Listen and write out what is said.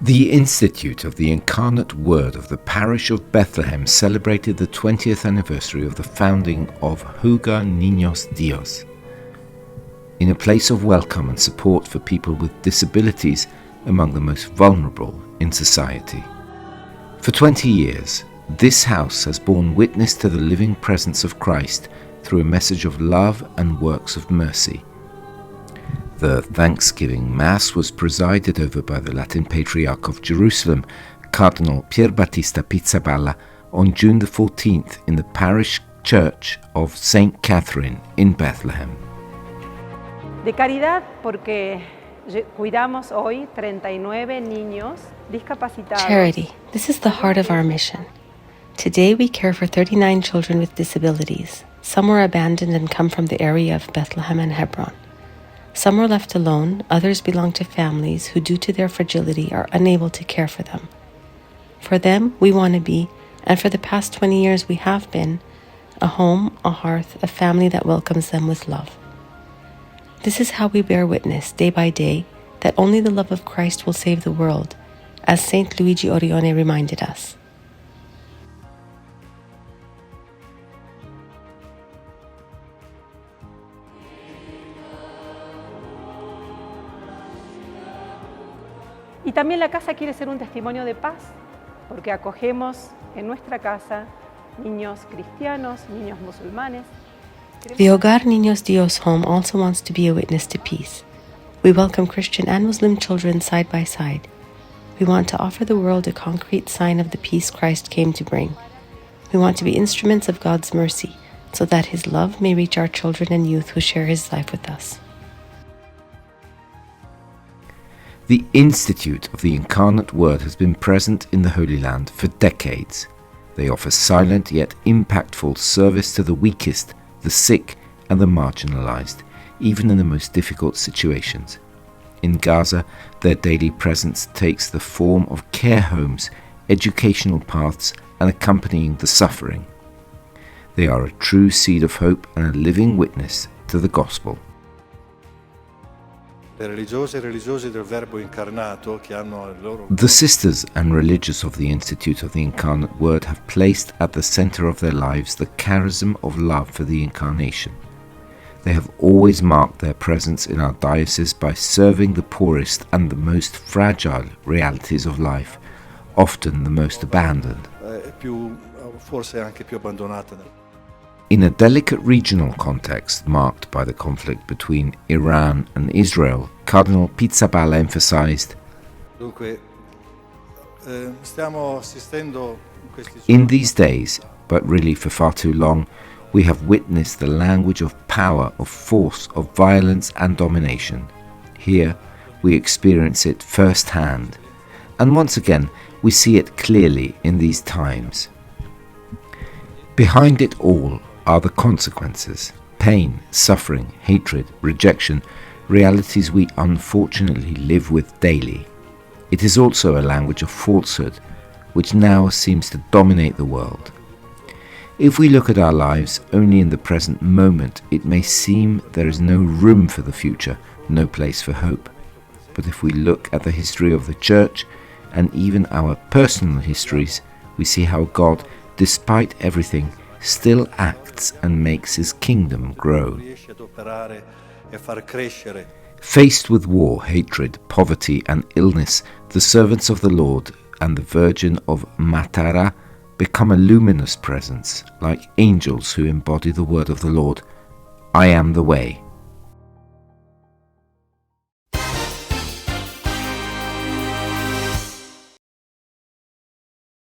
The Institute of the Incarnate Word of the Parish of Bethlehem celebrated the 20th anniversary of the founding of Hogar Niños Dios, in a place of welcome and support for people with disabilities among the most vulnerable in society. For 20 years, this house has borne witness to the living presence of Christ through a message of love and works of mercy. The Thanksgiving Mass was presided over by the Latin Patriarch of Jerusalem, Cardinal Pierbattista Pizzaballa, on June the 14th in the Parish Church of St. Catherine in Bethlehem. De caridad porque cuidamos hoy 39 niños discapacitados. Charity. This is the heart of our mission. Today we care for 39 children with disabilities. Some were abandoned and come from the area of Bethlehem and Hebron. Some were left alone, others belong to families who, due to their fragility, are unable to care for them. For them, we want to be, and for the past 20 years we have been, a home, a hearth, a family that welcomes them with love. This is how we bear witness, day by day, that only the love of Christ will save the world, as Saint Luigi Orione reminded us. Y también la casa quiere ser un testimonio de paz, porque acogemos en nuestra casa niños cristianos, niños musulmanes. The Hogar Niños Dios home also wants to be a witness to peace. We welcome Christian and Muslim children side by side. We want to offer the world a concrete sign of the peace Christ came to bring. We want to be instruments of God's mercy, so that His love may reach our children and youth who share His life with us. The Institute of the Incarnate Word has been present in the Holy Land for decades. They offer silent yet impactful service to the weakest, the sick and the marginalized, even in the most difficult situations. In Gaza, their daily presence takes the form of care homes, educational paths and accompanying the suffering. They are a true seed of hope and a living witness to the gospel. The sisters and religious of the Institute of the Incarnate Word have placed at the center of their lives the charism of love for the Incarnation. They have always marked their presence in our diocese by serving the poorest and the most fragile realities of life, often the most abandoned. In a delicate regional context marked by the conflict between Iran and Israel, Cardinal Pizzaballa emphasized, in these days, but really for far too long, we have witnessed the language of power, of force, of violence and domination. Here, we experience it firsthand, and once again, we see it clearly in these times. Behind it all are the consequences: pain, suffering, hatred, rejection, realities we unfortunately live with daily. It is also a language of falsehood, which now seems to dominate the world. If we look at our lives only in the present moment, it may seem there is no room for the future, no place for hope. But if we look at the history of the Church, and even our personal histories, we see how God, despite everything, still acts and makes His kingdom grow. Faced with war, hatred, poverty and illness, the servants of the Lord and the Virgin of Matara become a luminous presence, like angels who embody the word of the Lord. I am the way,